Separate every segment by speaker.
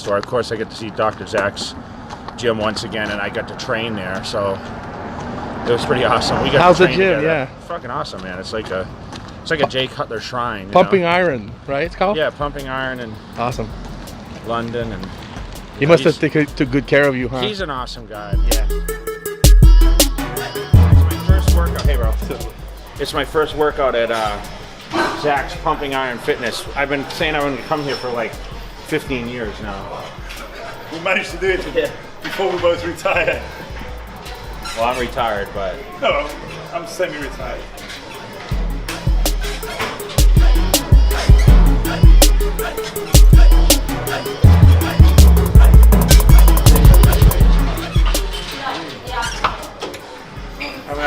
Speaker 1: store. Of course, I get to see Dr. Zach's gym once again, and I got to train there, so it was pretty awesome. We got
Speaker 2: How's
Speaker 1: to
Speaker 2: the
Speaker 1: train
Speaker 2: gym?
Speaker 1: together.
Speaker 2: Yeah.
Speaker 1: Fucking awesome, man. It's like a Jay Cutler shrine.
Speaker 2: Pumping Iron, right? It's called.
Speaker 1: Yeah, Pumping Iron in
Speaker 2: Awesome.
Speaker 1: London, and
Speaker 2: He must have took good care of you, huh?
Speaker 1: he's an awesome guy. Yeah. It's my first workout. Hey, bro. It's my first workout at Zach's Pumping Iron Fitness. I've been saying I'm going to come here for like 15 years now.
Speaker 3: We managed to do it before we both retired.
Speaker 1: Well, I'm retired, but
Speaker 3: No, I'm semi-retired.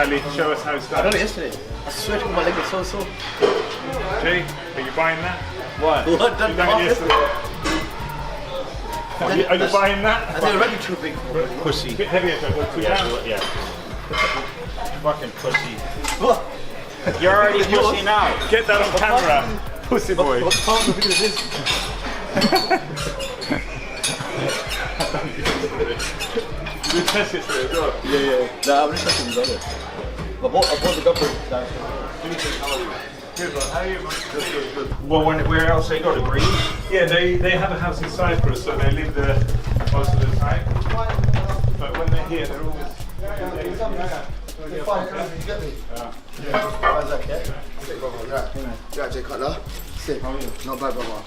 Speaker 3: Ali, show us how it's done.
Speaker 4: I done it yesterday. I swear to God, my leg was so sore.
Speaker 3: Jay, are you buying that?
Speaker 1: what?
Speaker 4: What?
Speaker 3: You
Speaker 4: Done
Speaker 3: done it yesterday. Are you buying that?
Speaker 4: I think already too big for me.
Speaker 1: Pussy.
Speaker 3: A bit heavier, so go two down.
Speaker 1: Yeah. Fucking pussy.
Speaker 4: What?
Speaker 1: You're already pussy now.
Speaker 3: Get that on camera. Pussy boy.
Speaker 4: What the fuck? How big is this?
Speaker 3: You test yesterday as well.
Speaker 4: Yeah. Nah, I'm just testing these others. I bought the double.
Speaker 3: Good, man. How are you? Good.
Speaker 1: Well, where else they go to Greece?
Speaker 3: Yeah, they have a house in Cyprus, so they live there most of the time. But when they're here, they're always.
Speaker 4: How's that, kid? Sick, brother. Yeah, Jay Cutler. Sick. How are you? Not bad, brother.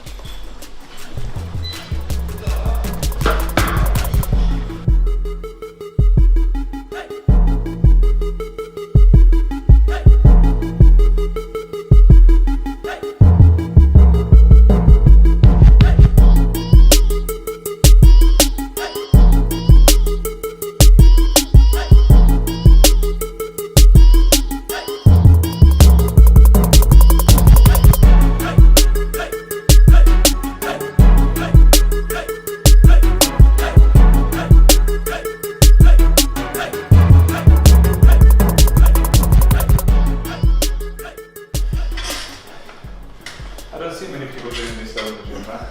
Speaker 3: I don't see many people doing this though in the gym, man.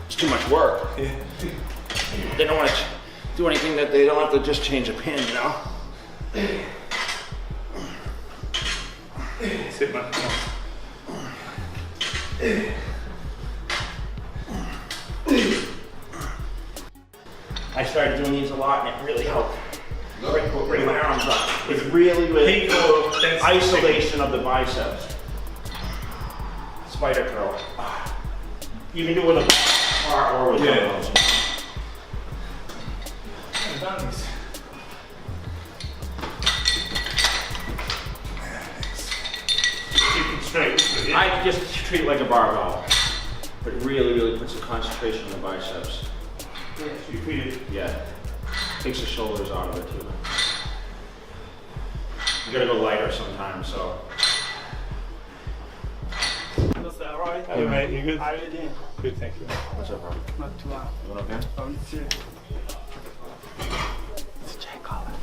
Speaker 1: It's too much work.
Speaker 3: Yeah.
Speaker 1: They don't want to do anything that they don't have to just change a pin, you know?
Speaker 3: Sit, man. Come on.
Speaker 1: I started doing these a lot, and it really helped. Bring my arms up. It's really
Speaker 3: Peak or density?
Speaker 1: isolation of the biceps. Spider curl. You can do it with a bar or with
Speaker 3: Yeah.
Speaker 1: dumbbells.
Speaker 3: I've done this. Keep it straight. Yeah.
Speaker 1: I just treat it like a barbell, but really puts a concentration on the biceps.
Speaker 3: You feel it.
Speaker 1: Yeah, takes the shoulders out of it too. You gotta go lighter sometimes, so.
Speaker 5: What's that, alright?
Speaker 3: Hey mate, you good?
Speaker 5: How are you doing?
Speaker 3: Good, thank you.
Speaker 1: What's up, bro?
Speaker 5: Not too loud.
Speaker 1: You okay?
Speaker 5: It's Jay Cutler.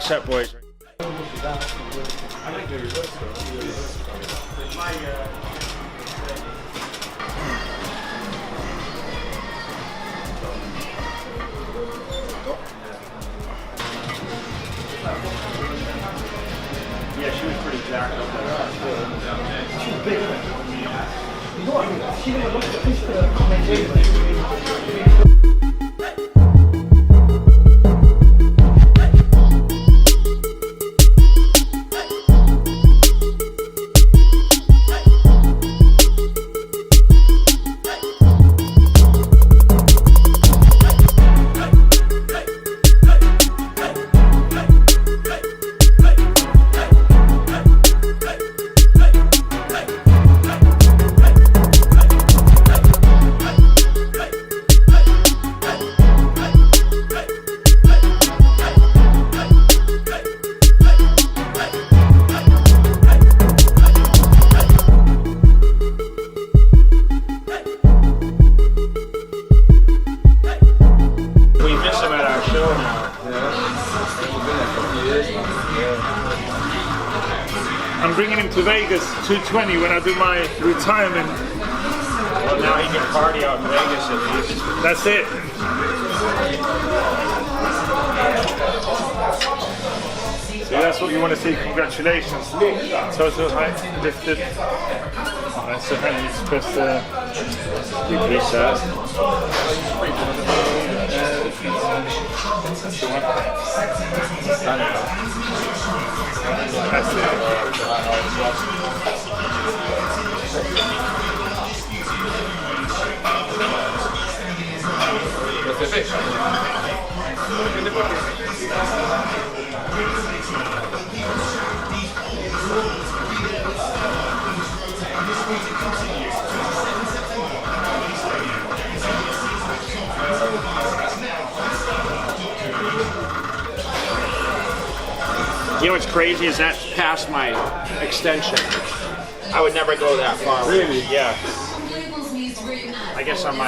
Speaker 1: What's up, boys?
Speaker 3: I like the reverse
Speaker 1: Yeah, she was pretty jacked up there.
Speaker 5: You know what I mean? She never looked at the commentator.
Speaker 3: I'm bringing him to Vegas 220 when I do my retirement.
Speaker 1: Well, now he can party out in Vegas at least.
Speaker 3: That's it. See, that's what you want to see. Congratulations. Total height lifted. Alright, so then you press the reset. That's it.
Speaker 1: You know what's crazy is that's past my extension. I would never go that far.
Speaker 3: Really?
Speaker 1: Yeah. I guess I'm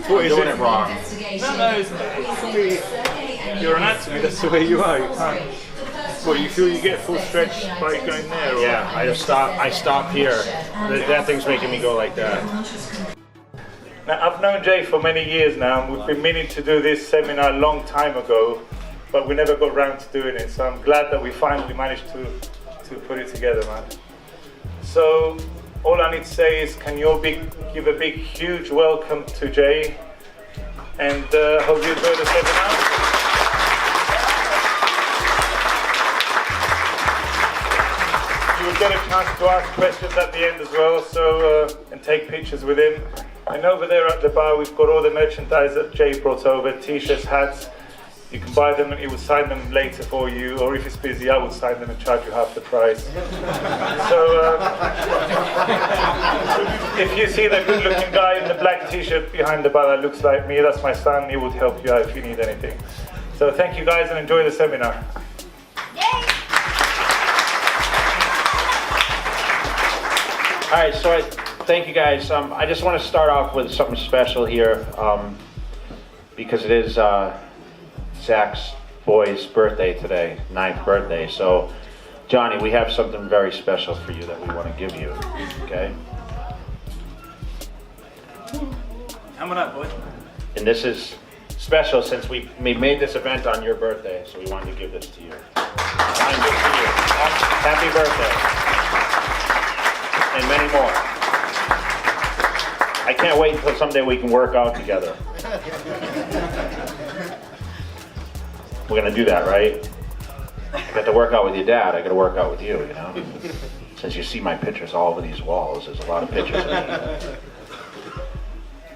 Speaker 1: doing it wrong.
Speaker 3: No, it's your anatomy, that's the way you are. You can't. Well, you feel you get full stretch by going there? Or?
Speaker 1: Yeah, I stop here. That thing's making me go like that.
Speaker 3: Now, I've known Jay for many years now, and we've been meaning to do this seminar a long time ago, but we never got around to doing it. So I'm glad that we finally managed to put it together, man. So all I need to say is, can you all give a big, huge welcome to Jay, and hope you enjoy the seminar. You will get a chance to ask questions at the end as well, so and take pictures with him. And over there at the bar, we've got all the merchandise that Jay brought over: t-shirts, hats. You can buy them and he will sign them later for you, or if it's busy, I will sign them and charge you half the price. So if you see the good-looking guy in the black t-shirt behind the bar that looks like me, that's my son. He would help you out if you need anything. So thank you guys and enjoy the seminar.
Speaker 1: All right, so thank you guys. I just want to start off with something special here, because it is Zach's boy's birthday today, 9th birthday. So, Johnny, we have something very special for you that we want to give you, okay?
Speaker 5: Coming up, boy.
Speaker 1: And this is special since we made this event on your birthday, so we wanted to give this to you. Signed it to you. Happy birthday. And many more. I can't wait until someday we can work out together. We're gonna do that, right? I got to work out with your dad, I got to work out with you, you know? Since you see my pictures all over these walls, there's a lot of pictures of me.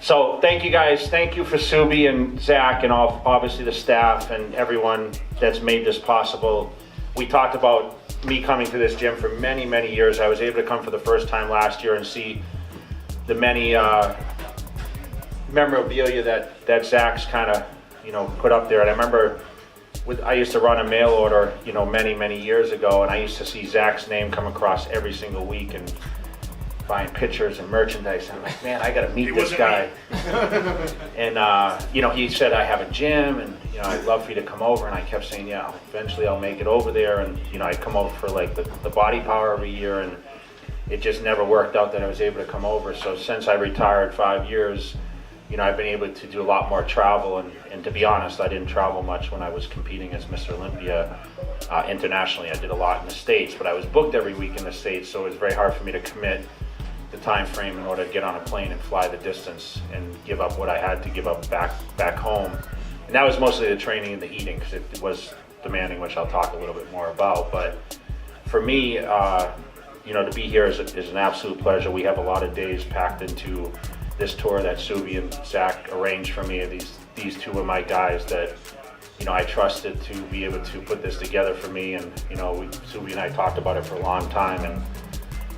Speaker 1: So thank you guys, thank you for Subi and Zach and obviously the staff and everyone that's made this possible. We talked about me coming to this gym for many, many years. I was able to come for the first time last year and see the many memorabilia that Zach's kind of, put up there. And I remember I used to run a mail order, many, many years ago, and I used to see Zach's name come across every single week. And buying pictures and merchandise. I'm like, man, I got to meet this guy. And you know, he said, I have a gym, and you know, I'd love for you to come over. And I kept saying, yeah, eventually I'll make it over there. And you know, I'd come over for like the body power every year, and it just never worked out that I was able to come over. So since I retired 5 years, you know, I've been able to do a lot more travel, and to be honest, I didn't travel much when I was competing as Mr. Olympia internationally. I did a lot in the States, but I was booked every week in the States, so it was very hard for me to commit the time frame in order to get on a plane and fly the distance and give up what I had to give up back home. And that was mostly the training and the eating, because it was demanding, which I'll talk a little bit more about. But for me, you know, to be here is an absolute pleasure. We have a lot of days packed into this tour that Subi and Zach arranged for me. These two are my guys that, you know, I trusted to be able to put this together for me. And, you know, Subi and I talked about it for a long time. And,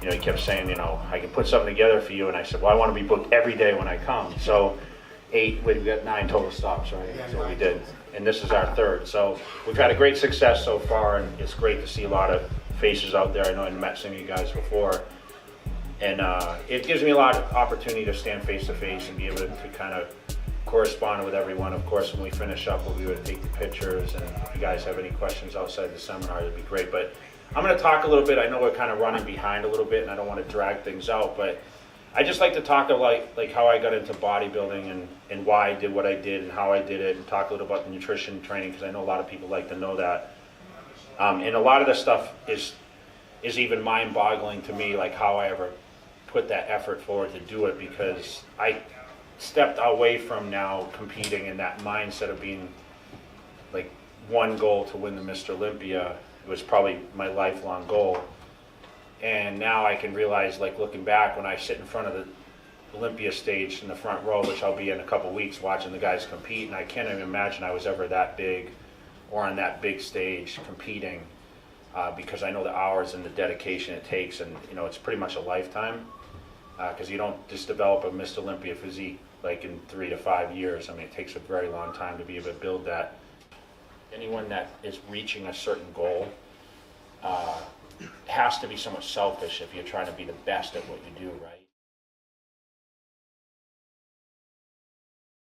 Speaker 1: you know, he kept saying, you know, I can put something together for you. And I said, well, I want to be booked every day when I come. So we've got 9 total stops, right? That's what we did. And this is our 3rd. So we've had a great success so far. And it's great to see a lot of faces out there. I know I met some of you guys before. And it gives me a lot of opportunity to stand face to face and be able to kind of correspond with everyone. Of course, when we finish up, we'll be able to take the pictures, and if you guys have any questions outside the seminar, it'd be great. But I'm going to talk a little bit. I know we're kind of running behind a little bit, and I don't want to drag things out, but I just like to talk about like how I got into bodybuilding and why I did what I did and how I did it, and talk a little about the nutrition training, because I know a lot of people like to know that. And a lot of this stuff is even mind-boggling to me, like how I ever put that effort forward to do it, because I stepped away from now competing in that mindset of being like one goal to win the Mr. Olympia. It was probably my lifelong goal. And now I can realize, like looking back, when I sit in front of the Olympia stage in the front row, which I'll be in a couple weeks, watching the guys compete, and I can't even imagine I was ever that big or on that big stage competing, because I know the hours and the dedication it takes, and you know, it's pretty much a lifetime, because you don't just develop a Mr. Olympia physique like in 3 to 5 years. I mean, it takes a very long time to be able to build that. Anyone that is reaching a certain goal has to be somewhat selfish if you're trying to be the best at what you do, right?